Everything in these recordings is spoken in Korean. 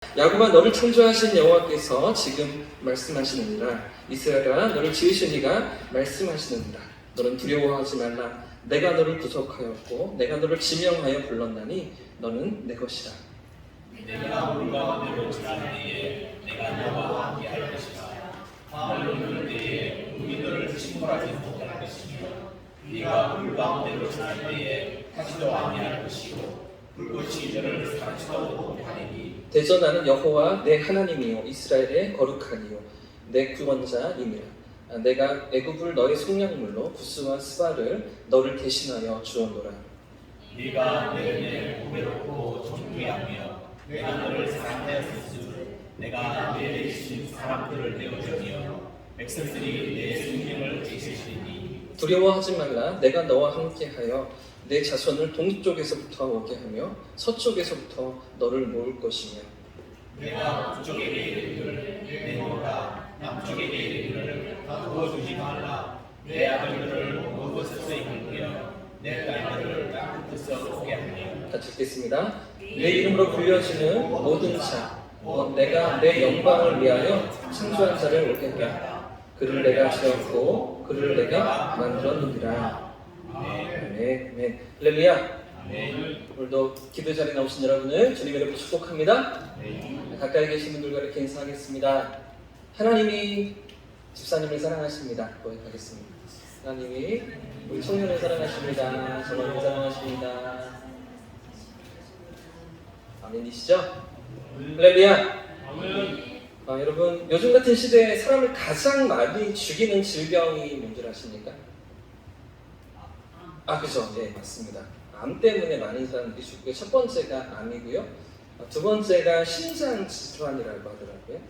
야곱아, 너를 창조하신 여호와께서 지금 말씀하시느니라. 이스라엘아, 너를 지으신 이가 말씀하시느니라. 너는 두려워하지 말라. 내가 너를 구속하였고 내가 너를 지명하여 불렀나니 너는 내 것이라. 내가 물 가운데로 지날 때에 내가 너와 함께할 것이라. 바다를 누를 때에 물이 너를 침몰하지 못할 것이며 네가 물 가운데로 지날 때에 다시도 아니할 것이고 불꽃이 너를 사지도 못하리니. 대전하는 여호와 내 하나님이요 이스라엘의 거룩하니요 내 구원자님이라. 내가 애굽을 너의 속량물로 구스와 스바를 너를 대신하여 주었노라. 네가 내 은혜를 보배롭고 존귀하며 내가 너를 사랑하였으니 내가 내 대신 사람들을 내어주며 백성들이 내 생명을 지키시리니. 두려워하지 말라. 내가 너와 함께하여 내 자손을 동쪽에서부터 오게 하며 서쪽에서부터 너를 모을 것이며 내가 북쪽에게 이르기를 내놓으라. 남쪽에게 이르기를 두어주지 말라. 내 아들들을 먼 곳에서 이끌며 내 딸들을 땅 끝에서 오게 하며. 같이 읽겠습니다. 내 이름으로 불려지는 모든 자 내가 내 영광을 위하여 창조한 자를 오게 하라. 그를 내가 지었고 그를 내가 만들었느니라. 네. 할렐루야. 오늘도 기도 자리에 나오신 여러분을 주님 이름으로 축복합니다. 가까이 계신 분들과 이렇게 인사하겠습니다. 하나님이 집사님을 사랑하십니다. 고백하겠습니다. 하나님이 우리 청년을 사랑하십니다. 전원을 사랑하십니다. 아멘이시죠? 할렐루야. 여러분, 요즘 같은 시대에 사람을 가장 많이 죽이는 질병이 뭔지 아십니까? 그죠. 네, 맞습니다. 암 때문에 많은 사람들이 죽고요. 첫 번째가 암이고요. 두 번째가 심장 질환이라고 하더라고요.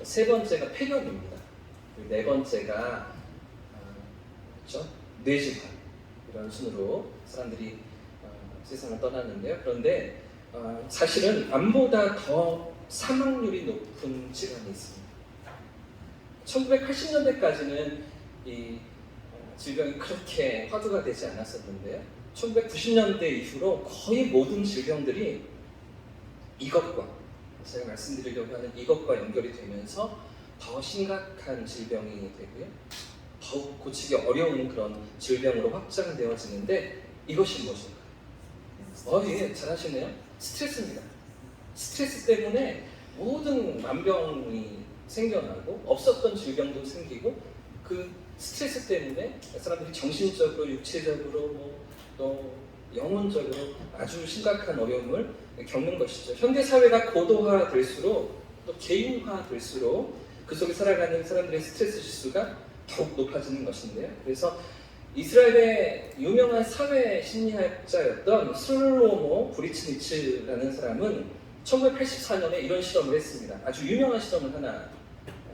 세 번째가 폐렴입니다. 그리고 네 번째가 그렇죠? 뇌질환. 이런 순으로 사람들이 세상을 떠났는데요. 그런데 사실은 암보다 더 사망률이 높은 질환이 있습니다. 1980년대까지는 이 질병이 그렇게 화두가 되지 않았었는데요. 1990년대 이후로 거의 모든 질병들이 이것과 제가 말씀드리려고 하는 이것과 연결이 되면서 더 심각한 질병이 되고요. 더욱 고치기 어려운 그런 질병으로 확장되어지는데 이것이 무엇인가요? 예, 잘하시네요. 스트레스입니다. 스트레스 때문에 모든 만병이 생겨나고 없었던 질병도 생기고 그 스트레스 때문에 사람들이 정신적으로, 육체적으로, 또 영혼적으로 아주 심각한 어려움을 겪는 것이죠. 현대 사회가 고도화될수록 또 개인화될수록 그 속에 살아가는 사람들의 스트레스 지수가 더욱 높아지는 것인데요. 그래서 이스라엘의 유명한 사회 심리학자였던 슬로모 브리츠니츠라는 사람은 1984년에 이런 실험을 했습니다. 아주 유명한 실험을 하나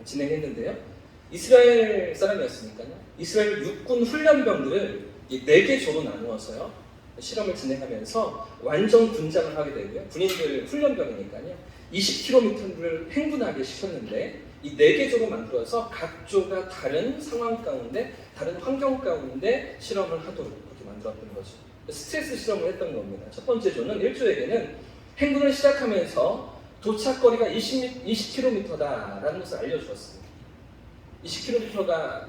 진행했는데요. 이스라엘 사람이었으니까요. 이스라엘 육군 훈련병들을 4개 조로 나누어서요. 실험을 진행하면서 완전 군장을 하게 되고요. 군인들 훈련병이니까요. 20km를 행군하게 시켰는데 이 4개 조로 만들어서 각 조가 다른 상황 가운데, 다른 환경 가운데 실험을 하도록 그렇게 만들었던 거죠. 스트레스 실험을 했던 겁니다. 첫 번째 조는 1조에게는 행군을 시작하면서 도착거리가 20km다라는 것을 알려주었습니다. 20km가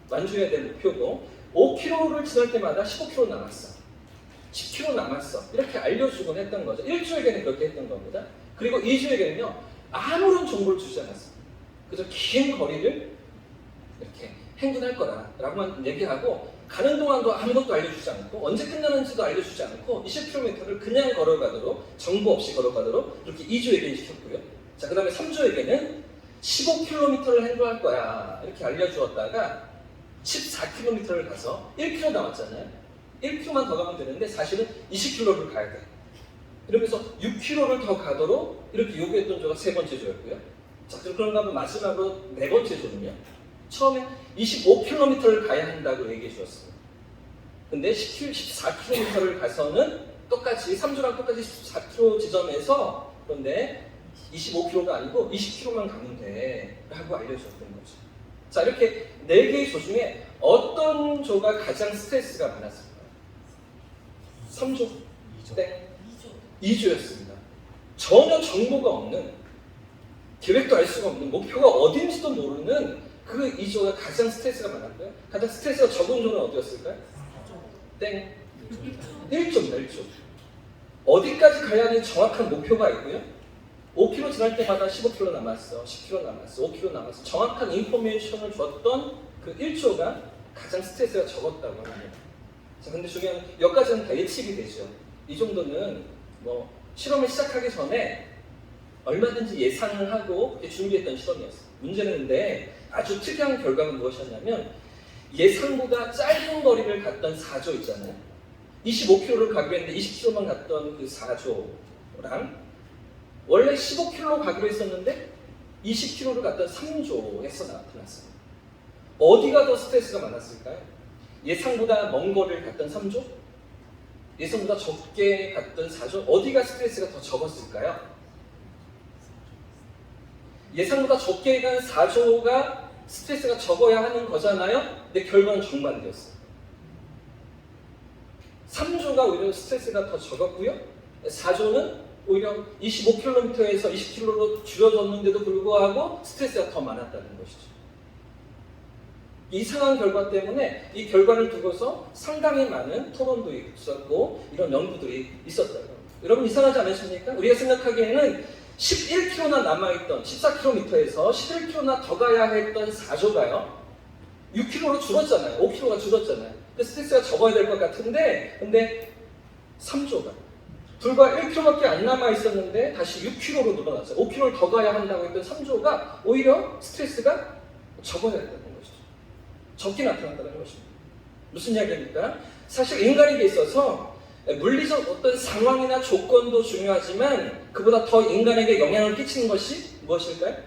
완주해야 될 목표고 5km를 지날 때마다 15km 남았어. 10km 남았어. 이렇게 알려주곤 했던 거죠. 1주에게는 그렇게 했던 겁니다. 그리고 2주에게는요. 아무런 정보를 주지 않았어요. 그래서 긴 거리를 이렇게 행군할 거라고만 얘기하고 가는 동안도 아무것도 알려주지 않고 언제 끝나는지도 알려주지 않고 20km를 그냥 걸어가도록 정보 없이 걸어가도록 이렇게 2주에게 시켰고요. 자, 그 다음에 3주에게는 15km를 행군할 거야 이렇게 알려주었다가 14km를 가서 1km 남았잖아요. 1km만 더 가면 되는데 사실은 20km를 가야 돼. 이러면서 6km를 더 가도록 이렇게 요구했던 조가 세 번째 조였고요. 자, 그런가 하면 마지막으로 네 번째 조는요. 처음에 25km를 가야 한다고 얘기해 주었습니다. 근데 14km를 가서는 똑같이 3조랑 똑같이 14km 지점에서 그런데 25km가 아니고 20km만 가면 돼 라고 알려줬던 거죠. 자, 이렇게 4개의 조 중에 어떤 조가 가장 스트레스가 많았을까요? 3조? 네. 2조였습니다. 전혀 정보가 없는 계획도 알 수가 없는, 목표가 어딘지도 모르는 그 2조가 가장 스트레스가 많았고요. 가장 스트레스가 적은 조는 어디였을까요? 땡. 1조입니다. 1조. 어디까지 가야 하는 정확한 목표가 있고요. 5km 지날 때마다 15km 남았어, 10km 남았어, 5km 남았어. 정확한 인포메이션을 줬던 그 1조가 가장 스트레스가 적었다고 합니다. 자, 근데 중요한 여기까지는 다 예측이 되죠. 이 정도는 뭐 실험을 시작하기 전에 얼마든지 예상을 하고 준비했던 실험이었어요. 문제는 근데 아주 특이한 결과가 무엇이었냐면 예상보다 짧은 거리를 갔던 4조 있잖아요. 25km를 가기로 했는데 20km만 갔던 그 4조랑 원래 15km 가기로 했었는데 20km를 갔던 3조에서 나타났어요. 어디가 더 스트레스가 많았을까요? 예상보다 먼 거리를 갔던 3조? 예상보다 적게 갔던 4조? 어디가 스트레스가 더 적었을까요? 예상보다 적게 간 4조가 스트레스가 적어야 하는 거잖아요? 근데 결과는 정반대였어요. 3조가 오히려 스트레스가 더 적었고요. 4조는 오히려 25km에서 20km로 줄여졌는데도 불구하고 스트레스가 더 많았다는 것이죠. 이상한 결과 때문에 이 결과를 두고서 상당히 많은 토론도 있었고 이런 연구들이 있었다고 합니다. 여러분 이상하지 않으십니까? 우리가 생각하기에는 11km나 남아있던 14km에서 11km나 더 가야 했던 4조가요 6km로 줄었잖아요. 5km가 줄었잖아요. 스트레스가 적어야 될 것 같은데 근데 3조가 불과 1km밖에 안 남아있었는데 다시 6km로 늘어났어요. 5km를 더 가야 한다고 했던 3조가 오히려 스트레스가 적어야 했다는 것이죠. 적게 나타난다는 것입니다. 무슨 이야기입니까? 사실 인간에게 있어서 물리적 어떤 상황이나 조건도 중요하지만 그보다 더 인간에게 영향을 끼치는 것이 무엇일까요?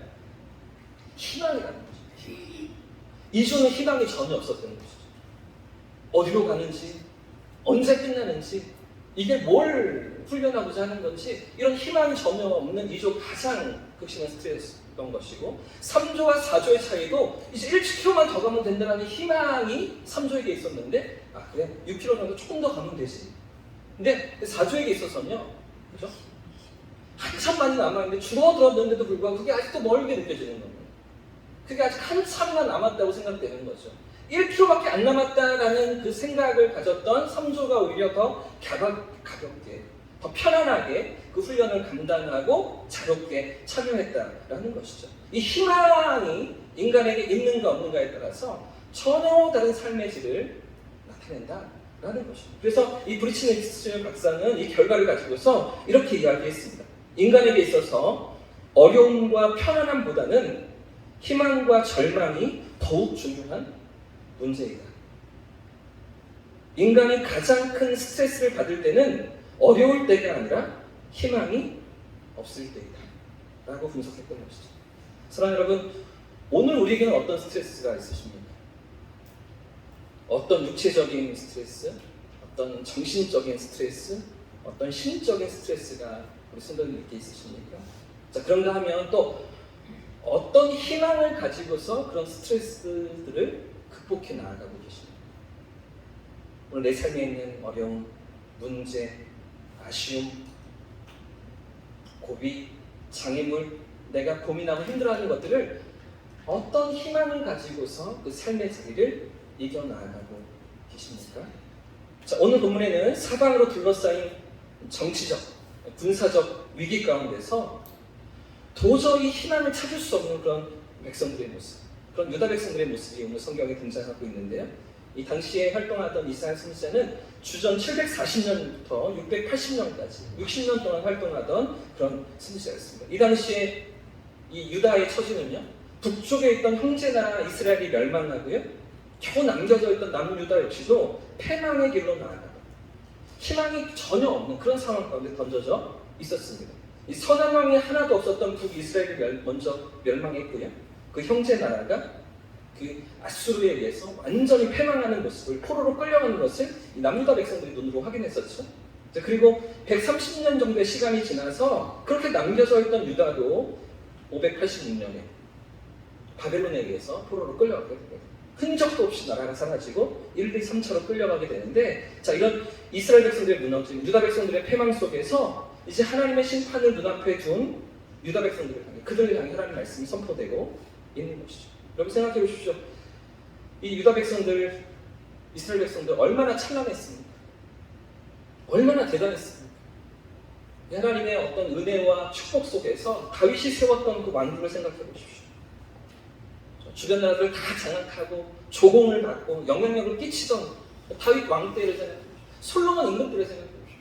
희망이라는 거죠. 이조는 희망이 전혀 없었던 것이죠. 어디로 가는지, 언제 끝나는지, 이게 뭘 훈련하고자 하는 건지 이런 희망이 전혀 없는 2조 가장 극심한 스트레스였던 것이고 3조와 4조의 차이도 이제 1km만 더 가면 된다는 희망이 3조에게 있었는데 그래 6km 정도 조금 더 가면 되지. 근데 4조에게 있어서는요, 그죠? 한참 많이 남아있는데 줄어들었는데도 불구하고 그게 아직도 멀게 느껴지는 겁니다. 그게 아직 한참만 남았다고 생각되는 거죠. 1km밖에 안 남았다라는 그 생각을 가졌던 3조가 오히려 더 가볍게, 더 편안하게 그 훈련을 감당하고 자유롭게 참여했다라는 것이죠. 이 희망이 인간에게 있는가 없는가에 따라서 전혀 다른 삶의 질을 나타낸다라는 것입니다. 그래서 이 브리치니스 박사는 이 결과를 가지고서 이렇게 이야기했습니다. 인간에게 있어서 어려움과 편안함보다는 희망과 절망이 더욱 중요한 문제이다. 인간이 가장 큰 스트레스를 받을 때는 어려울 때가 아니라 희망이 없을 때이다 라고 분석했던 것이죠. 사랑하는 여러분, 오늘 우리에게는 어떤 스트레스가 있으십니까? 어떤 육체적인 스트레스, 어떤 정신적인 스트레스, 어떤 심적인 스트레스가 우리 성도님께 있으십니까? 자, 그런가 하면 또 어떤 희망을 가지고서 그런 스트레스들을 극복해 나아가고 계십니까? 오늘 내 삶에 있는 어려움, 문제, 아쉬움, 고비, 장애물, 내가 고민하고 힘들어하는 것들을 어떤 희망을 가지고서 그 삶의 자리를 이겨나가고 계십니까? 자, 오늘 본문에는 사방으로 둘러싸인 정치적, 군사적 위기 가운데서 도저히 희망을 찾을 수 없는 그런 백성들의 모습, 그런 유다 백성들의 모습이 오늘 성경에 등장하고 있는데요. 이 당시에 활동하던 이스라엘 선지자는 주전 740년부터 680년까지 60년 동안 활동하던 그런 선지자였습니다. 이 당시에 이 유다의 처지는요, 북쪽에 있던 형제나라 이스라엘이 멸망하고요, 겨우 남겨져 있던 남유다 역시도 패망의 길로 나아가다 희망이 전혀 없는 그런 상황 가운데 던져져 있었습니다. 이 선한 왕이 하나도 없었던 북이스라엘이 먼저 멸망했고요, 그 형제 나라가 그 아수르에 의해서 완전히 패망하는 모습을, 포로로 끌려가는 것을 이 남유다 백성들이 눈으로 확인했었죠. 그리고 130년 정도의 시간이 지나서 그렇게 남겨져 있던 유다도 586년에 바벨론에 의해서 포로로 끌려가게 됩니다. 흔적도 없이 나라가 사라지고 1, 2, 3차로 끌려가게 되는데, 자, 이런 이스라엘 백성들의 무너짐, 유다 백성들의 패망 속에서 이제 하나님의 심판을 눈앞에 둔 유다 백성들을 향해 그들을 향해 하나님의 말씀이 선포되고 있는 것이죠. 여러분 생각해 보십시오. 이 유다 백성들, 이스라엘 백성들 얼마나 찬란했습니까? 얼마나 대단했습니까? 하나님의 어떤 은혜와 축복 속에서 다윗이 세웠던 그 왕국을 생각해 보십시오. 주변 나라들 다 장악하고 조공을 받고 영향력을 끼치던 다윗 왕 때를 생각해 보십시오. 솔로몬 임금 때를 생각해 보십시오.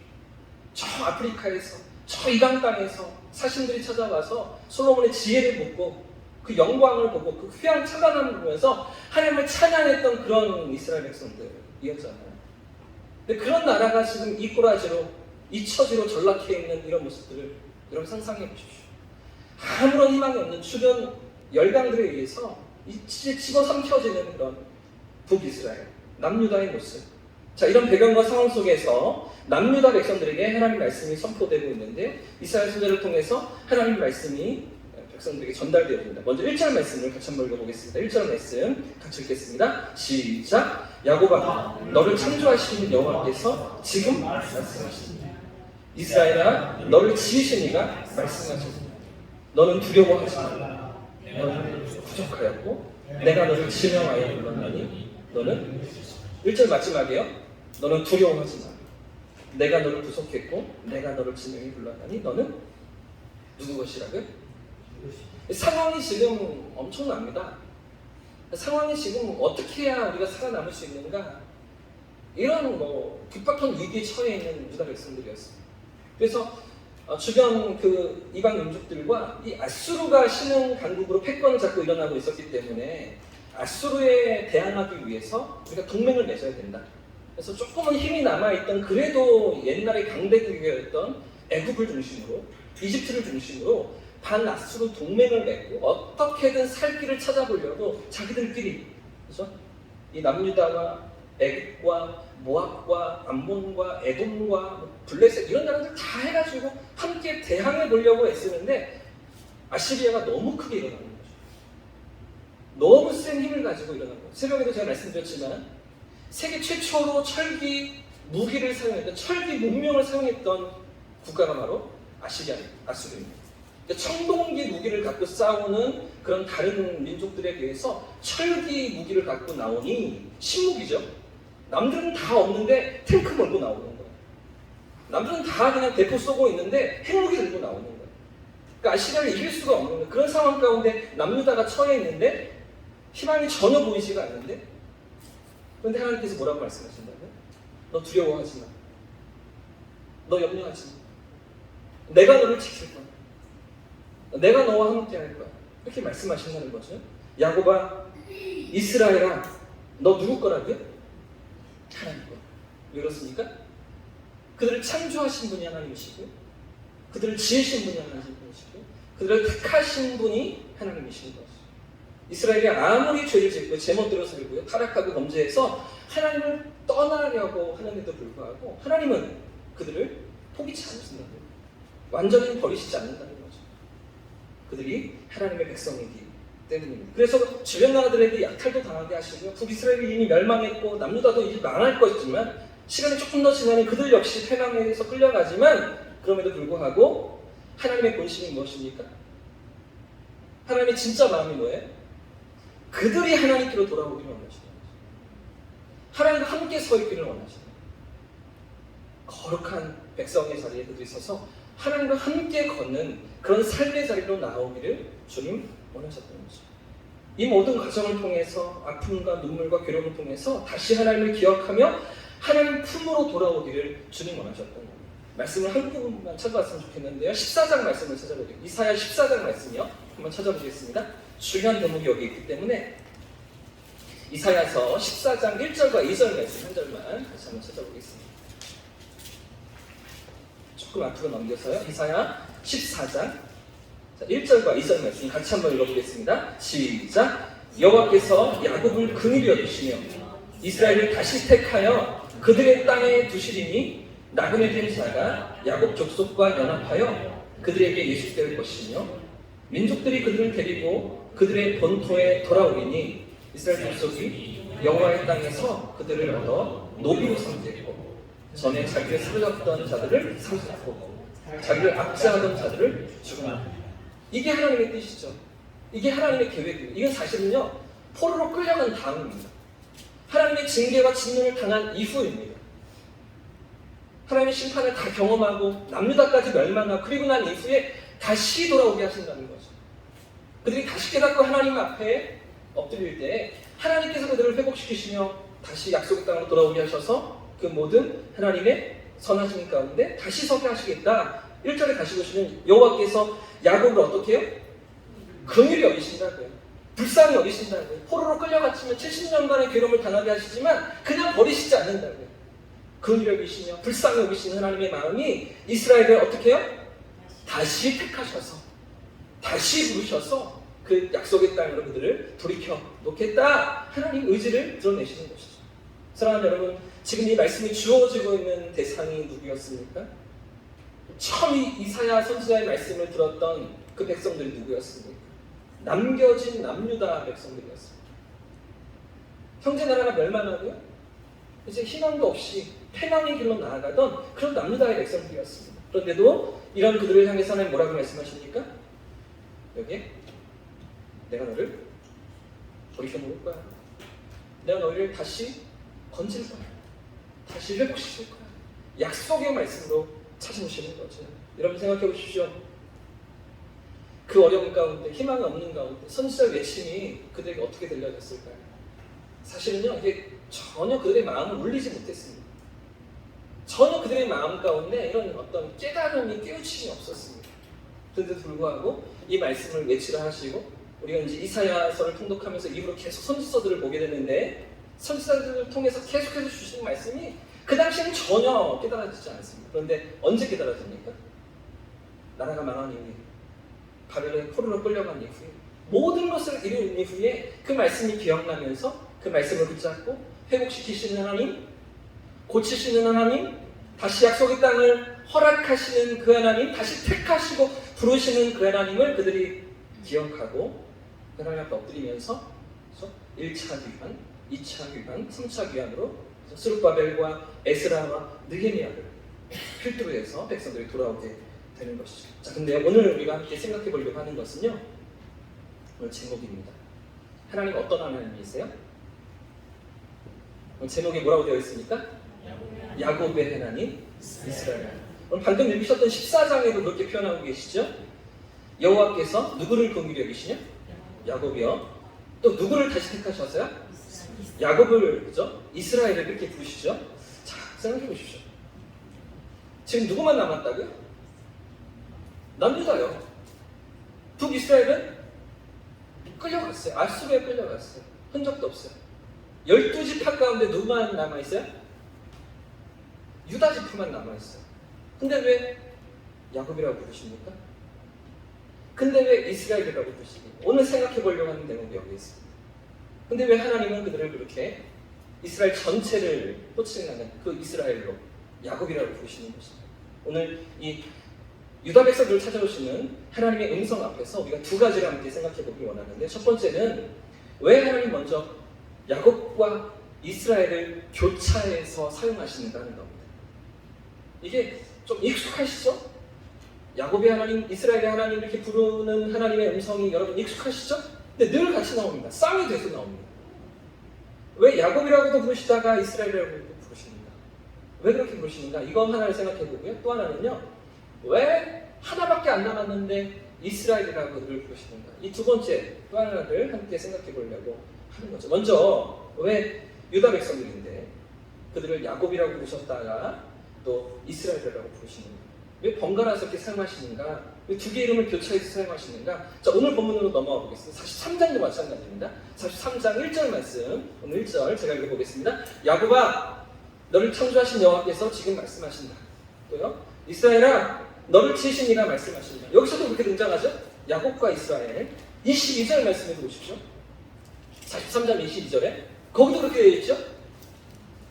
저 아프리카에서 저 이방 땅에서 사신들이 찾아와서 솔로몬의 지혜를 묻고 그 영광을 보고 그 휘황 찬란함을 보면서 하나님을 찬양했던 그런 이스라엘 백성들이었잖아요. 근데 그런 나라가 지금 이 꼬라지로 이 처지로 전락해 있는 이런 모습들을 여러분 상상해 보십시오. 아무런 희망이 없는 주변 열강들에 의해서 집어삼켜지는 그런 북이스라엘, 남유다의 모습. 자, 이런 배경과 상황 속에서 남유다 백성들에게 하나님의 말씀이 선포되고 있는데 이사야 선지자를 통해서 하나님의 말씀이 백성들에게 전달되어집니다. 먼저 1절 말씀을 같이 한번 읽어보겠습니다. 1절 말씀 같이 읽겠습니다. 시작! 야곱아, 너를 창조하신 여호와께서 지금 말씀하십니다. 이스라엘아, 너를 지으신 이가 말씀하셨습니다. 너는 두려워하지 말라. 너는 부족하였고 내가 너를 지명하여 불렀나니 너는 1절 마지막에요. 너는 두려워하지 마라. 내가 너를 구속했고 내가 너를 지명해 불렀나니 너는 누구 것이라고요? 상황이 지금 엄청납니다. 상황이 지금 어떻게 해야 우리가 살아남을 수 있는가? 이런 급박한 위기에 처해 있는 유다 백성들이었습니다. 그래서 주변 그 이방 민족들과 이 아수르가 신흥 강국으로 패권을 잡고 일어나고 있었기 때문에 아수르에 대항하기 위해서 우리가 동맹을 맺어야 된다. 그래서 조금은 힘이 남아있던 그래도 옛날의 강대국이었던 애국을 중심으로 이집트를 중심으로 반아수르 동맹을 맺고 어떻게든 살 길을 찾아보려고 자기들끼리 그렇죠? 이 남유다와 애국과 모압과 암몬과 에돔과 블레셋 이런 나라들 다 해가지고 함께 대항해 보려고 애쓰는데 아시리아가 너무 크게 일어나는 거죠. 너무 센 힘을 가지고 일어나는 거죠. 새벽에도 제가 말씀드렸지만 세계 최초로 철기 무기를 사용했던 철기 문명을 사용했던 국가가 바로 아수르입니다. 청동기 무기를 갖고 싸우는 그런 다른 민족들에 비해서 철기 무기를 갖고 나오니 신무기죠. 남들은 다 없는데 탱크 몰고 나오는 거예요. 남들은 다 그냥 대포 쏘고 있는데 핵무기 들고 나오는 거예요. 그러니까 아시리아를 이길 수가 없는 거예요. 그런 상황 가운데 남유다가 처해 있는데 희망이 전혀 보이지가 않는데 그런데 하나님께서 뭐라고 말씀하신다고요? 너 두려워하지 마. 너 염려하지 마. 내가 너를 지킬 거야. 내가 너와 함께 할 거야. 이렇게 말씀하신다는 거죠. 야곱아, 이스라엘아, 너 누구 거라고요? 하나님 거. 왜 그렇습니까? 그들을 창조하신 분이 하나님이시고 그들을 지으신 분이 하나님이시고 그들을 택하신 분이 하나님이신 거죠. 이스라엘이 아무리 죄를 짓고 제멋대로 살고요, 타락하고 범죄해서 하나님을 떠나려고 하는데도 불구하고 하나님은 그들을 포기치 않는다는 거예요. 완전히 버리시지 않는다는 거죠. 그들이 하나님의 백성이기 때문입니다. 그래서 주변 나라들에게 약탈도 당하게 하시고요. 북이스라엘이 이미 멸망했고 남유다도 이제 망할 것이지만 시간이 조금 더 지나면 그들 역시 패망해서 끌려가지만 그럼에도 불구하고 하나님의 본심이 무엇입니까? 하나님의 진짜 마음이 뭐예요? 그들이 하나님께로 돌아오기를 원하시는 거죠. 하나님과 함께 서 있기를 원하시는 거예요. 거룩한 백성의 자리에 그들이 서서 하나님과 함께 걷는 그런 삶의 자리로 나오기를 주님 원하셨던 거죠. 이 모든 과정을 통해서 아픔과 눈물과 괴로움을 통해서 다시 하나님을 기억하며 하나님 품으로 돌아오기를 주님 원하셨던 거예요. 말씀을 한 부분만 찾아봤으면 좋겠는데요. 14장 말씀을 찾아보겠습니다. 이사야 14장 말씀이요. 한번 찾아보겠습니다. 중요한 대목이 여기 있기 때문에 이사야서 14장 1절과 2절 말씀 한 절만 다시 한번 찾아보겠습니다. 조금 앞으로 넘겨서요. 이사야 14장 1절과 2절 말씀 같이 한번 읽어보겠습니다. 시작! 여호와께서 야곱을 긍휼히 여기시며 이스라엘을 다시 택하여 그들의 땅에 두시리니 나그네 된 자가 야곱 족속과 연합하여 그들에게 예식될 것이며 민족들이 그들을 데리고 그들의 본토에 돌아오리니 이스라엘 족속이 여호와의 땅에서 그들을 얻어 노비로 삼겠고 전에 자기를 사로잡던 자들을 사로잡고 자기를 압제하던 자들을 죽음하리라. 이게 하나님의 뜻이죠. 이게 하나님의 계획이에요. 이건 사실은요, 포로로 끌려간 다음입니다. 하나님의 징계와 진노를 당한 이후입니다. 하나님의 심판을 다 경험하고 남유다까지 멸망하고 그리고 난 이후에 다시 돌아오게 하신다는 거죠. 그들이 다시 깨닫고 하나님 앞에 엎드릴 때 하나님께서 그들을 회복시키시며 다시 약속의 땅으로 돌아오게 하셔서 그 모든 하나님의 선하심 가운데 다시 서게 하시겠다. 1절에 다시 보시면 여호와께서 야곱을 어떻게 해요? 긍휼히 여기신다고요. 불쌍히 여기신다고요. 포로로 끌려갔지만 70년간의 괴로움을 당하게 하시지만 그냥 버리시지 않는다고요. 긍휼히 여기시며 불쌍히 여기시는 하나님의 마음이 이스라엘을 어떻게 해요? 다시 택하셔서 다시 부르셔서 그 약속의 땅으로 그들을 돌이켜 놓겠다. 하나님 의지를 드러내시는 것이죠. 사랑하는 여러분, 지금 이 말씀이 주어지고 있는 대상이 누구였습니까? 처음 이사야 선지자의 말씀을 들었던 그 백성들이 누구였습니까? 남겨진 남유다 백성들이었습니다. 형제 나라가 멸망하고요, 이제 희망도 없이 패망의 길로 나아가던 그런 남유다의 백성들이었습니다. 그런데도 이런 그들을 향해서 하나님 뭐라고 말씀하십니까? 여기에 내가 너를 돌이켜 놓을 거야. 내가 너희를 다시 건질 거야. 다시 회복시킬 거야. 약속의 말씀으로 찾아오시는 거죠. 여러분 생각해 보십시오. 그 어려움 가운데, 희망이 없는 가운데 선지자의 외침이 그들에게 어떻게 들려졌을까요? 사실은요, 이게 전혀 그들의 마음을 울리지 못했습니다. 전혀 그들의 마음 가운데 이런 어떤 깨달음이, 깨우침이 없었습니다. 그런데도 불구하고 이 말씀을 외치라 하시고, 우리가 이제 이사야서를 통독하면서 이후로 계속 선지서들을 보게 되는데, 선지자들을 통해서 계속해서 주시는 말씀이 그 당시에는 전혀 깨달아지지 않습니다. 그런데 언제 깨달아집니까? 나라가 망한 이후에, 바벨론의 포로로 끌려간 이후에, 모든 것을 이룬 이후에 그 말씀이 기억나면서 그 말씀을 붙잡고 회복시키시는 하나님, 고치시는 하나님, 다시 약속의 땅을 허락하시는 그 하나님, 다시 택하시고 부르시는 그 하나님을 그들이 기억하고 그 하나님 앞에 엎드리면서 1차 귀환, 2차 귀환, 3차 귀환으로 스룹바벨과 에스라와 느헤미야를 필두로 해서 백성들이 돌아오게 되는 것이죠. 자, 근데 오늘 우리가 함께 생각해 보려고 하는 것은요, 오늘 제목입니다. 하나님 어떤 하나님이세요? 오늘 제목이 뭐라고 되어 있습니까? 야곱의 하나님, 이스라엘. 오늘 방금 읽으셨던 14장에도 그렇게 표현하고 계시죠? 여호와께서 누구를 긍휼히 여기시냐? 야곱이요. 또 누구를 다시 택하셔서요? 야곱을, 그죠? 이스라엘을 그렇게 부르시죠? 자, 생각해 보십시오. 지금 누구만 남았다고요? 남유다요. 북이스라엘은 끌려갔어요. 아수르에 끌려갔어요. 흔적도 없어요. 12지파 가운데 누구만 남아있어요? 유다 지파만 남아있어요. 근데 왜 야곱이라고 부르십니까? 근데 왜 이스라엘이라고 부르십니까? 오늘 생각해 보려고 하는 대목이 여기 있습니다. 근데 왜 하나님은 그들을 그렇게 이스라엘 전체를 호칭하는 그 이스라엘로 야곱이라고 부르시는 것입니다. 오늘 이 유다 백성들을 찾아오시는 하나님의 음성 앞에서 우리가 두 가지를 함께 생각해 보기 원하는데, 첫 번째는 왜 하나님 먼저 야곱과 이스라엘을 교차해서 사용하시는가 하는 겁니다. 이게 좀 익숙하시죠? 야곱의 하나님, 이스라엘의 하나님 이렇게 부르는 하나님의 음성이 여러분 익숙하시죠? 근데 늘 같이 나옵니다. 쌍이 돼서 나옵니다. 왜 야곱이라고도 부르시다가 이스라엘이라고도 부르시는가? 왜 그렇게 부르시는가? 이건 하나를 생각해 보고요. 또 하나는요, 왜 하나밖에 안 남았는데 이스라엘이라고 늘 부르시는가? 이 두 번째 또 하나를 함께 생각해 보려고 하는 거죠. 먼저 왜 유다 백성들인데 그들을 야곱이라고 부르셨다가 또 이스라엘이라고 부르시는가? 왜 번갈아서 이렇게 사용하시는가? 왜 두 개의 이름을 교차해서 사용하시는가? 자, 오늘 본문으로 넘어가 보겠습니다. 43장도 마찬가지입니다. 43장 1절 말씀, 오늘 1절 제가 읽어보겠습니다. 야곱아, 너를 창조하신 여호와께서 지금 말씀하신다. 또요, 이스라엘아, 너를 지으신 이가 말씀하신다. 여기서도 그렇게 등장하죠? 야곱과 이스라엘. 22절 말씀해 보십시오. 43장 22절에 거기도 그렇게 되어 있죠?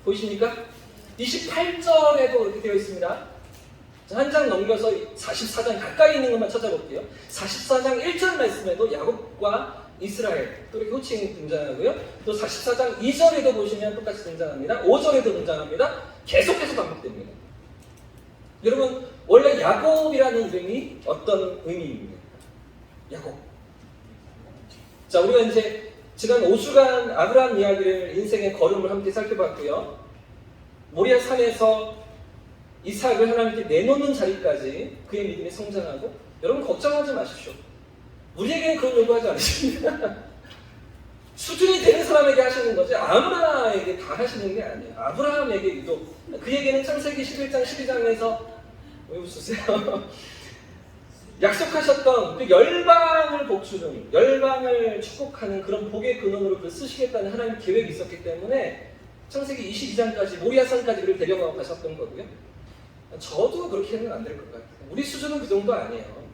보이십니까? 28절에도 그렇게 되어 있습니다. 한 장 넘겨서 44장 가까이 있는 것만 찾아볼게요. 44장 1절 말씀에도 야곱과 이스라엘 또 이렇게 호칭이 등장하고요. 또 44장 2절에도 보시면 똑같이 등장합니다. 5절에도 등장합니다. 계속해서 반복됩니다. 여러분, 원래 야곱이라는 이름이 어떤 의미입니까? 야곱. 자, 우리가 이제 지난 5주간 아브라함 이야기를 인생의 걸음을 함께 살펴봤고요. 모리아 산에서 이삭을 하나님께 내놓는 자리까지 그의 믿음이 성장하고, 여러분 걱정하지 마십시오. 우리에게는 그런 요구하지 않으십니다. 수준이 되는 사람에게 하시는 거지 아브라함에게 다 하시는 게 아니에요. 아브라함에게 유독. 그에게는 창세기 11장 12장에서 왜 웃으세요? 약속하셨던 그 열방을 복주는, 열방을 축복하는 그런 복의 근원으로 그를 쓰시겠다는 하나님 계획이 있었기 때문에 창세기 22장까지 모리아산까지 그를 데려가고 가셨던 거고요. 저도 그렇게 하면 안 될 것 같아요. 우리 수준은 그 정도 아니에요.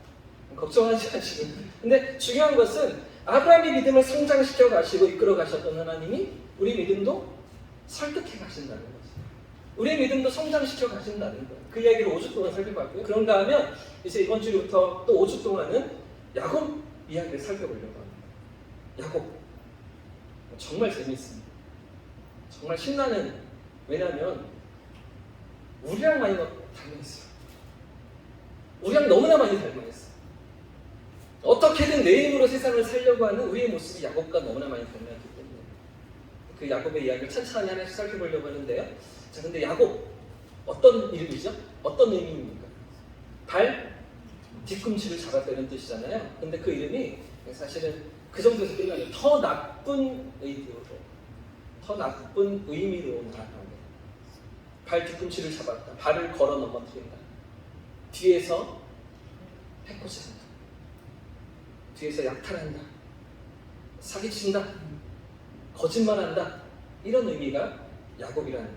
걱정하지 마시고. 근데 중요한 것은 아브라함의 믿음을 성장시켜 가시고 이끌어 가셨던 하나님이 우리 믿음도 설득해 가신다는 거죠. 우리의 믿음도 성장시켜 가신다는 거예요. 그 이야기를 5주 동안 살펴봤고요. 그런가 하면 이제 이번 주부터 또 5주 동안은 야곱 이야기를 살펴보려고 합니다. 야곱. 정말 재미있습니다. 정말 신나는, 왜냐하면 우리랑 많이 닮아있어요. 우리랑 너무나 많이 닮아있어요. 어떻게든 내 힘으로 세상을 살려고 하는 우리의 모습이 야곱과 너무나 많이 닮아있기 때문에 그 야곱의 이야기를 천천히 하나씩 살펴보려고 하는데요. 자, 근데 야곱 어떤 이름이죠? 어떤 의미입니까? 발 뒤꿈치를 잡았다는 뜻이잖아요. 근데 그 이름이 사실은 그 정도에서 끝나요. 더 나쁜 의도로, 더 나쁜 의미로 나아갑니다. 발 뒤꿈치를 잡았다. 발을 걸어 넘어뜨린다. 뒤에서 해코지한다. 뒤에서 약탈한다. 사기친다. 거짓말한다. 이런 의미가 야곱이라는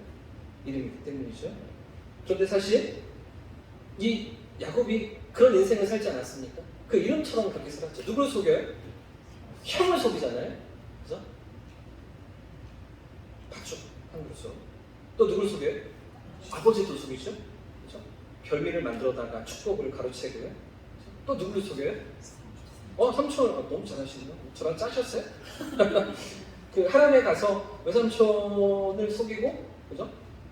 이름이기 때문이죠. 그런데 사실 이 야곱이 그런 인생을 살지 않았습니까? 그 이름처럼 그렇게 살았죠. 누구를 속여요? 형을 속이잖아요. 그죠? 파축, 한국에서. 또 누구를 속여요? 아버지도 속이죠. 그죠? 별미를 만들어다가 축복을 가로채고요. 또 누구를 속여요? 삼촌, 너무 잘하시네요. 저랑 짜셨어요? 그 하람에 가서 외삼촌을 속이고, 그죠?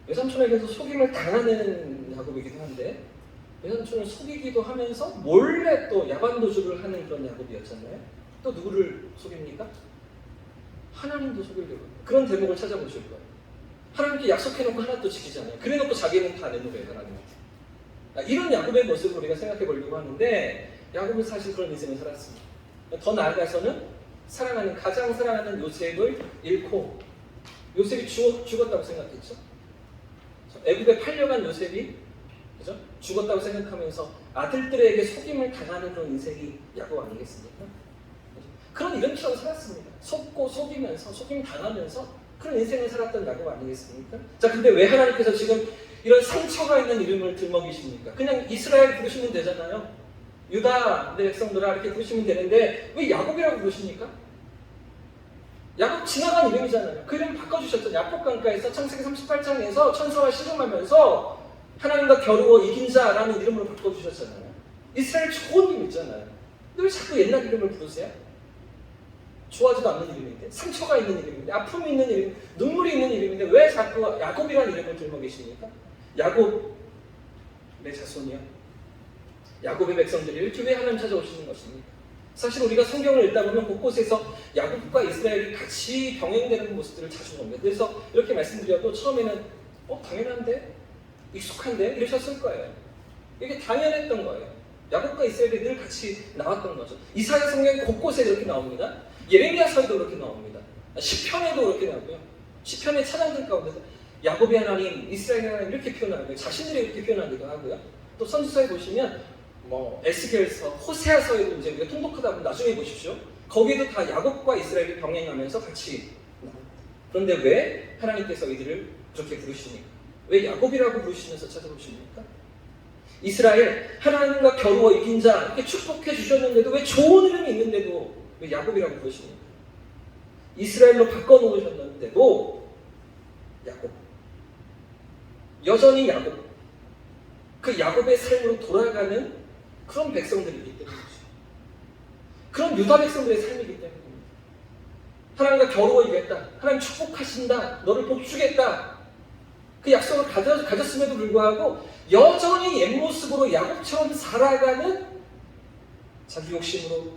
외삼촌에게서 속임을 당하는 야곱이기도 한데, 외삼촌을 속이기도 하면서 몰래 또 야반도주를 하는 그런 야곱이었잖아요. 또 누구를 속입니까? 하나님도 속이려고 합니다. 그런 대목을 찾아보실 거예요. 하나님께 약속해놓고 하나도 지키지 않아요. 그래놓고 자기는 다 내놓으래요, 하나님한테. 이런 야곱의 모습을 우리가 생각해 보려고 하는데, 야곱은 사실 그런 인생을 살았습니다. 더 나아가서는 가장 사랑하는 요셉을 잃고, 요셉이 죽었다고 생각했죠. 애굽에 팔려간 요셉이, 그죠? 죽었다고 생각하면서 아들들에게 속임을 당하는 그런 인생이 야곱 아니겠습니까? 그런 이름처럼 살았습니다. 속고 속이면서, 속임 당하면서 그런 인생을 살았던 야곱 아니겠습니까? 자, 근데 왜 하나님께서 지금 이런 상처가 있는 이름을 들먹이십니까? 그냥 이스라엘 부르시면 되잖아요. 유다 내 백성들아 이렇게 부르시면 되는데 왜 야곱이라고 부르십니까? 야곱 지나간 이름이잖아요. 그 이름 바꿔주셨죠. 야곱강가에서 창세기 38장에서 천사와 씨름하면서 하나님과 겨루어 이긴 자라는 이름으로 바꿔주셨잖아요. 이스라엘 좋은 이름 있잖아요. 근데 왜 자꾸 옛날 이름을 부르세요? 좋아하지도 않는 이름인데, 상처가 있는 이름인데, 아픔이 있는 이름, 눈물이 있는 이름인데 왜 자꾸 야곱이라는 이름을 들고 계십니까? 야곱의 자손이요. 야곱의 백성들이 이렇게 왜 하나님 찾아오시는 것입니까? 사실 우리가 성경을 읽다 보면 곳곳에서 야곱과 이스라엘이 같이 병행되는 모습들을 자주 봅니다. 그래서 이렇게 말씀드려도 처음에는 당연한데? 익숙한데? 이러셨을 거예요. 이게 당연했던 거예요. 야곱과 이스라엘이 늘 같이 나왔던 거죠. 이사야 성경 곳곳에 이렇게 나옵니다. 예레미야서에도 그렇게 나옵니다. 시편에도 그렇게 나오고요. 시편의 찬양들 가운데서 야곱의 하나님, 이스라엘의 하나님 이렇게 표현하고요. 자신들이 이렇게 표현하기도 하고요. 또 선지서에 보시면 에스겔서, 호세아서에도 이제 우리가 통독하다 보면 나중에 보십시오. 거기에도 다 야곱과 이스라엘이 병행하면서 같이 나옵니다. 그런데 왜 하나님께서 이들을 그렇게 부르십니까? 왜 야곱이라고 부르시면서 찾아보십니까? 이스라엘, 하나님과 겨루어 이긴 자 이렇게 축복해 주셨는데도 왜 좋은 이름이 있는데도 왜 야곱이라고 부르십니까? 이스라엘로 바꿔놓으셨는데도 야곱, 여전히 야곱, 그 야곱의 삶으로 돌아가는 그런 백성들이기 때문이죠. 그런 유다 백성들의 삶이기 때문입니다. 하나님과 겨루어 이겼다. 하나님 축복하신다. 너를 복주겠다. 그 약속을 가졌음에도 불구하고 여전히 옛모습으로 야곱처럼 살아가는 자기 욕심으로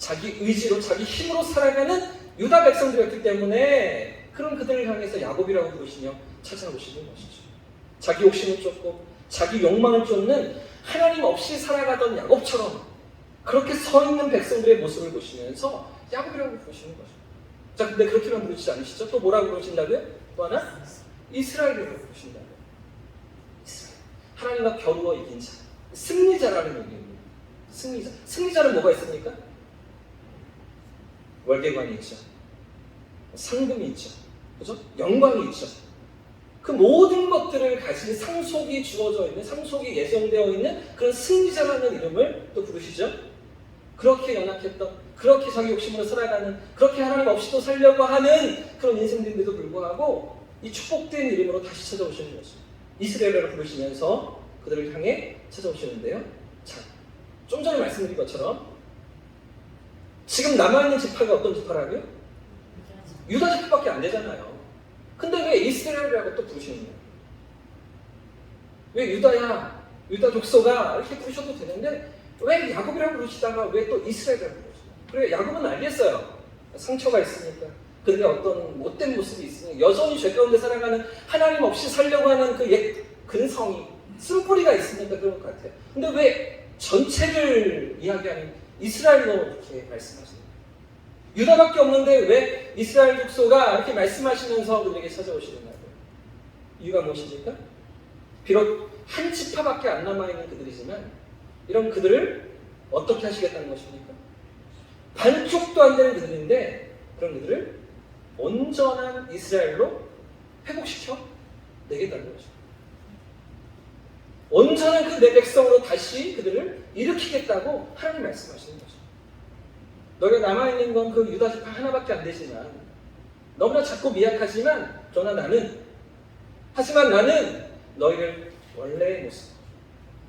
자기 의지로 자기 힘으로 살아가는 유다 백성들이었기 때문에 그런 그들을 향해서 야곱이라고 부르시며 찾아오시는 것이죠. 자기 욕심을 쫓고 자기 욕망을 쫓는 하나님 없이 살아가던 야곱처럼 그렇게 서 있는 백성들의 모습을 보시면서 야곱이라고 부르시는 거죠. 자, 근데 그렇게만 부르지 않으시죠? 또 뭐라고 부르신다고요? 또 하나? 이스라엘이라고 부르신다고요. 이스라엘. 하나님과 겨루어 이긴 자. 승리자라는 의미입니다. 승리자. 승리자는 뭐가 있습니까? 월계관이 있죠. 상금이 있죠. 그죠? 영광이 있죠. 그 모든 것들을 가진 상속이 주어져 있는, 상속이 예정되어 있는 그런 승리자라는 이름을 또 부르시죠. 그렇게 연약했던, 그렇게 자기 욕심으로 살아가는, 그렇게 하나님 없이도 살려고 하는 그런 인생들인데도 불구하고 이 축복된 이름으로 다시 찾아오시는 거죠. 이스라엘을 부르시면서 그들을 향해 찾아오시는데요. 자, 좀 전에 말씀드린 것처럼 지금 남아있는 지파가 어떤 지파라고요? 유다 지파밖에 안 되잖아요. 근데 왜 이스라엘이라고 또 부르시는 거예요? 왜 유다야, 유다 족속아 이렇게 부르셔도 되는데 왜 야곱이라고 부르시다가 왜 또 이스라엘이라고 부르시나요? 그래, 야곱은 알겠어요. 상처가 있으니까, 그들의 어떤 못된 모습이 있으니까, 여전히 죄 가운데 살아가는, 하나님 없이 살려고 하는 그 옛 근성이, 쓴뿌리가 있으니까 그런 것 같아요. 근데 왜 전체를 이야기하는 이스라엘로 이렇게 말씀하시나요? 유다밖에 없는데 왜 이스라엘 족속아 이렇게 말씀하시면서 그들에게 찾아오시는가요? 이유가 무엇입니까? 비록 한 지파밖에 안 남아있는 그들이지만 이런 그들을 어떻게 하시겠다는 것입니까? 반쪽도 안 되는 그들인데 그런 그들을 온전한 이스라엘로 회복시켜 내겠다는 거죠. 온전한 그 내 백성으로 다시 그들을 일으키겠다고 하나님 말씀하시는 거죠. 너희가 남아있는 건 그 유다 지파 하나밖에 안 되지만 너무나 작고 미약하지만 그러나 하지만 나는 너희를 원래의 모습,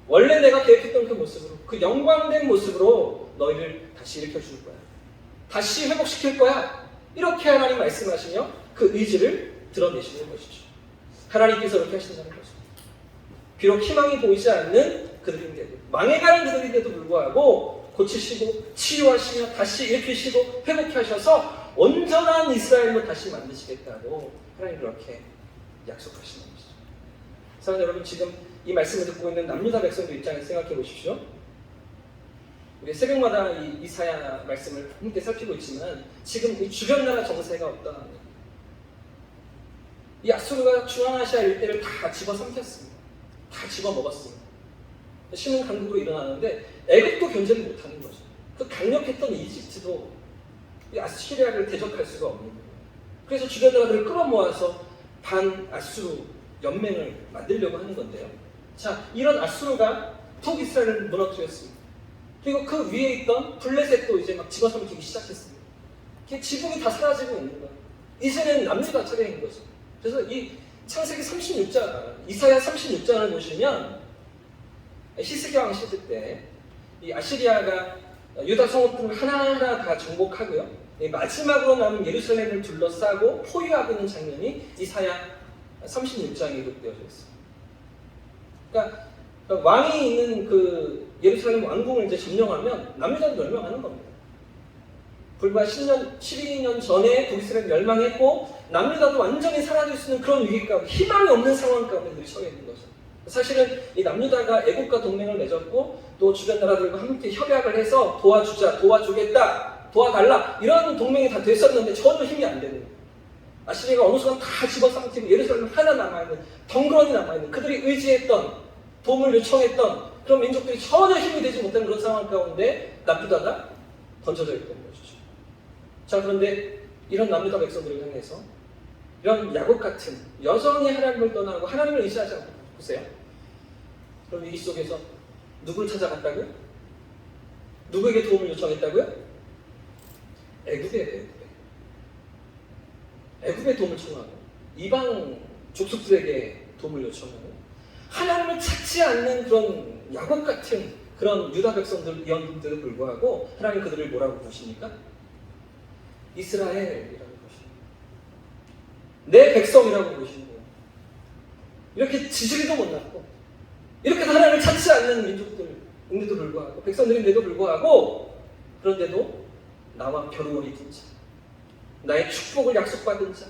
원래 내가 계획했던 그 모습으로, 그 영광된 모습으로 너희를 다시 일으켜줄 거야. 다시 회복시킬 거야. 이렇게 하나님 말씀하시며 그 의지를 드러내시는 것이죠. 하나님께서 그렇게 하신다는 거죠. 비록 희망이 보이지 않는 그들인데도, 망해가는 그들인데도 불구하고 고치시고 치유하시며 다시 일으키시고 회복케 하셔서 온전한 이스라엘로 다시 만드시겠다고 하나님 그렇게 약속하시는 것이죠. 사랑하는 여러분, 지금 이 말씀을 듣고 있는 남유다 백성들 입장에서 생각해 보십시오. 우리 새벽마다 이 이사야 말씀을 함께 살피고 있지만 지금 이 주변 나라 정세가 어떠합니까? 이 아수르가 중앙아시아 일대를 다 집어삼켰습니다. 다 집어먹었습니다. 신흥 강국으로 일어나는데 애국도 견제를 못하는 거죠. 그 강력했던 이집트도 이 아시리아를 대적할 수가 없는 거예요. 그래서 주변 나라들을 끌어모아서 반아수르 연맹을 만들려고 하는 건데요. 자, 이런 아수르가 북이스라엘을 무너뜨렸습니다. 그리고 그 위에 있던 블레셋도 이제 막 집어삼키기 시작했습니다. 지붕이 다 사라지고 있는 거예요. 이제는 남유다 차례인 거죠. 그래서 이 창세기 36장, 이사야 36장을 보시면 히스기야 왕 시대 때 이 아시리아가 유다 성읍들을 하나하나 다 정복하고요. 마지막으로 남은 예루살렘을 둘러싸고 포위하고 있는 장면이 이사야 36장에 기록되어져 있습니다. 그러니까 왕이 있는 그 예루살렘 왕궁을 이제 점령하면 남유다도 멸망하는 겁니다. 불과 12년 전에 북이스라엘이 멸망했고 남유다도 완전히 사라질 수 있는 그런 위기 가운데, 희망이 없는 상황 가운데 그들이 처해 있는 거죠. 사실은 이 남유다가 애국과 동맹을 맺었고 또 주변 나라들과 함께 협약을 해서 도와주자, 도와주겠다, 도와달라 이런 동맹이 다 됐었는데 전혀 힘이 안 되는 거예요. 아시리아가 어느 순간 다 집어삼키고 예루살렘 하나 남아있는, 덩그러니 남아있는, 그들이 의지했던, 도움을 요청했던 그런 민족들이 전혀 힘이 되지 못하는 그런 상황 가운데 남유다가 던져져 있던 것이죠. 자, 그런데 이런 남유다 백성들을 향해서 이런 야곱 같은, 여전히 하나님을 떠나고 하나님을 의지하지 않고, 보세요. 그럼 위기 속에서 누구를 찾아갔다고요? 누구에게 도움을 요청했다고요? 애굽의 도움을 청하고 이방 족속들에게 도움을 요청하고 하나님을 찾지 않는 그런 야곱 같은 그런 유다 백성들이었는데도 불구하고 하나님 그들을 뭐라고 부르십니까? 이스라엘이라고 부르십니다. 내 백성이라고 부르시는 거예요. 이렇게 지지리도 못났고 이렇게 하나님을 찾지 않는 민족들인데도 불구하고, 백성들인데도 불구하고, 그런데도 나와 겨루어리 둔 자, 나의 축복을 약속받은 자,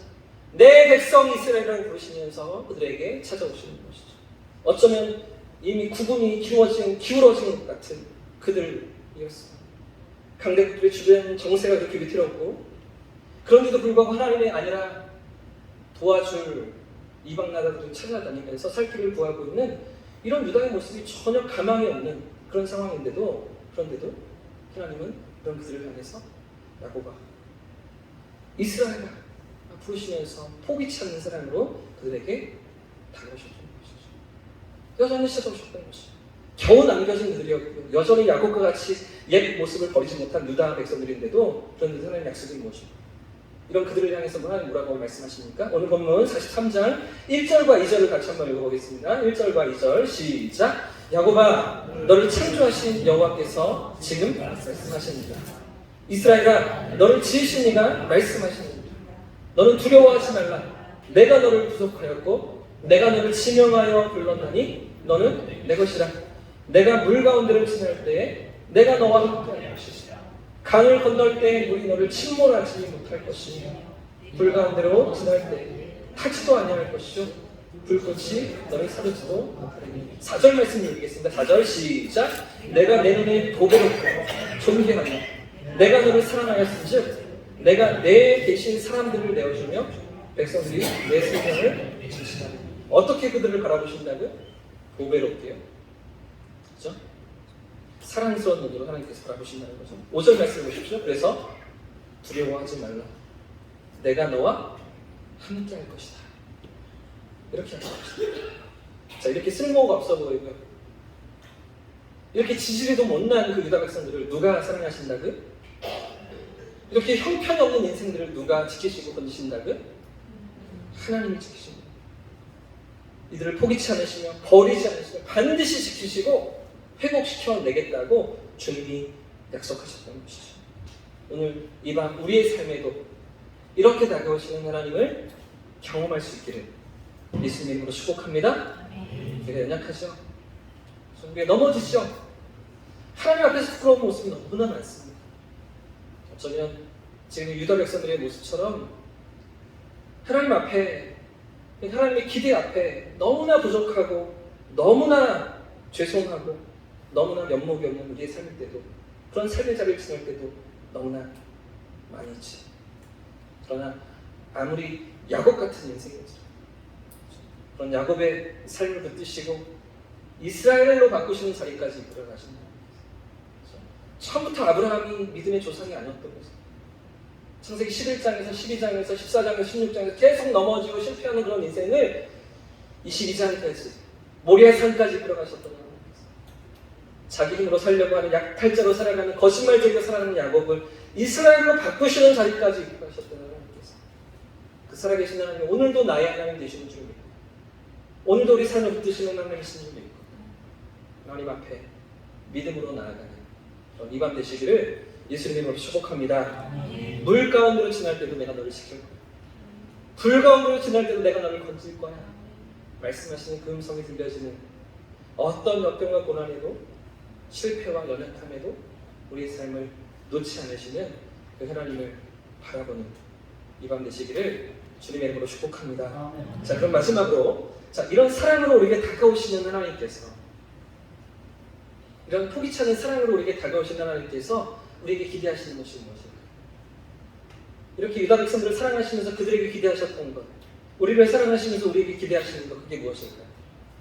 내 백성 이스라엘이라고 부르시면서 그들에게 찾아오시는 것이죠. 어쩌면 이미 구분이 기울어진 것 같은 그들이었습니다. 강대국들의 주변 정세가 그렇게 위태롭고, 그런데도 불구하고 하나님의 아니라 도와줄 이방 나라들을 찾아다니면서 살 길을 구하고 있는 이런 유다의 모습이 전혀 가망이 없는 그런 상황인데도, 그런데도 하나님은 그런 그들을 향해서 야곱아, 이스라엘아 부르시면서 포기치 않는 사랑으로 그들에게 다가오셨던 것이죠. 여전히 찾아오셨던 것이죠. 겨우 남겨진 그들이었고, 여전히 야곱과 같이 옛 모습을 버리지 못한 유다 백성들인데도 그런 하나님의 약속이 무엇입니까? 이런 그들을 향해서 하나님 뭐라고 말씀하십니까? 오늘 본문 43장 1절과 2절을 같이 한번 읽어보겠습니다. 1절과 2절 시작. 야곱아, 너를 창조하신 여호와께서 지금 말씀하십니다. 이스라엘아, 너를 지으신 이가 말씀하십니다. 너는 두려워하지 말라. 내가 너를 구속하였고 내가 너를 지명하여 불렀나니 너는 내 것이라. 내가 물 가운데를 지날 때에 내가 너와 함께할 것이다. 강을 건널 때 물이 너를 침몰하지 못할 것이며 불 가운데로 지날 때 타지도 아니할 것이요 불꽃이 너를 사르지도 못하리니. 4절 말씀 읽겠습니다. 4절 시작. 내가 내 눈에 보배롭고 존귀하며 내가 너를 사랑하였은즉 내가 내 계신 사람들을 내어주며 백성들이 내 생명을 지키나니. 어떻게 그들을 바라보신다고요? 보배롭게요. 그렇죠? 사랑스러운 눈으로 하나님께서 바라보신다는 거죠. 5절 말씀 보십시오. 그래서 두려워하지 말라. 내가 너와 함께 할 것이다. 이렇게 하십시오. 자, 이렇게 쓸모가 없어 보이고요, 이렇게 지지리도 못난 그 유다 백성들을 누가 사랑하신다고요? 이렇게 형편이 없는 인생들을 누가 지키시고 건지신다고요? 하나님이 지키십니다. 이들을 포기치 않으시며 버리지 않으시며 반드시 지키시고 회복시켜 내겠다고 주님이 약속하셨던 것이죠. 오늘 이 밤 우리의 삶에도 이렇게 다가오시는 하나님을 경험할 수 있기를 예수님 이름으로 축복합니다. 우리가 연약하죠? 우리가 넘어지죠? 하나님 앞에서 부끄러운 모습이 너무나 많습니다. 어쩌면 지금 유다 백성들의 모습처럼 하나님 앞에, 하나님의 기대 앞에 너무나 부족하고 너무나 죄송하고 너무나 면목이 없는 우리의 삶일 때도, 그런 삶의 자리를 지날 때도 너무나 많이 있지. 그러나 아무리 야곱 같은 인생이었어요, 그런 야곱의 삶을 붙드시고 이스라엘로 바꾸시는 자리까지 이끌어가신 거예요. 처음부터 아브라함이 믿음의 조상이 아니었던 거죠. 창세기 11장에서 12장에서 14장에서 16장에서 계속 넘어지고 실패하는 그런 인생을 22장까지 모리아 산까지 이끌어가셨던 거예요. 자기 힘으로 살려고 하는 약탈자로 살아가는, 거짓말쟁이로 살아가는 야곱을 이스라엘로 바꾸시는 자리까지 이끌어가셨던 하나님께서, 그 살아계신 하나님 오늘도 나의 하나님 되시는 줄 믿고, 오늘도 우리 삶을 붙드시는 하나님이신 줄 믿고 하나님 앞에 믿음으로 나아가는 이 밤 되시기를 예수님으로 축복합니다. 물 가운데로 지날 때도 내가 너를 지킬 거야. 불 가운데로 지날 때도 내가 너를 건질 거야. 말씀하시는 그 음성이 들려지는 어떤 역경과 고난에도, 실패와 연약함에도 우리의 삶을 놓지 않으시는 그 하나님을 바라보는 이 밤 되시기를 주님의 이름으로 축복합니다. 자, 그럼 마지막으로, 자, 이런 사랑으로 우리에게 다가오시는 하나님께서, 이런 포기치 않은 사랑으로 우리에게 다가오신 하나님께서 우리에게 기대하시는 것이 무엇일까요? 이렇게 유다 백성들을 사랑하시면서 그들에게 기대하셨던 것, 우리를 사랑하시면서 우리에게 기대하시는 것, 그게 무엇일까요?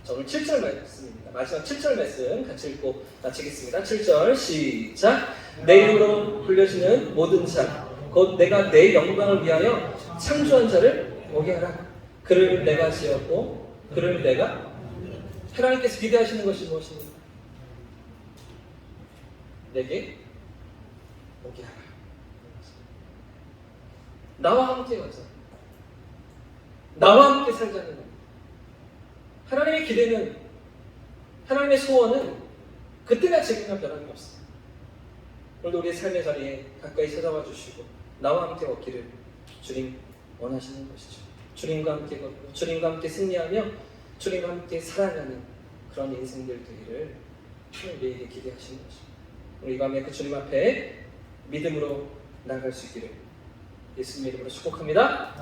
자, 오늘 7절 말씀입니다. 마지막 7절 말씀 같이 읽고 마치겠습니다. 7절 시작. 내 이름으로 불려지는 모든 자, 곧 내가 내 영광을 위하여 창조한 자를 오게 하라. 그를 내가 지었고 그를 내가. 하나님께서 기대하시는 것이 무엇입니까? 내게 오게 하라. 나와 함께 가자. 나와 함께 살자는 겁니다. 하나님의 기대는, 하나님의 소원은 그때나 지금이나 변함이 없습니다. 오늘도 우리의 삶의 자리에 가까이 찾아와 주시고 나와 함께 걷기를 주님 원하시는 것이죠. 주님과 함께 걷고 주님과 함께 승리하며 주님과 함께 살아가는 그런 인생들 되기를 우리에게 기대하시는 것입니다. 우리 이 밤에 그 주님 앞에 믿음으로 나아갈 수 있기를 예수님 이름으로 축복합니다.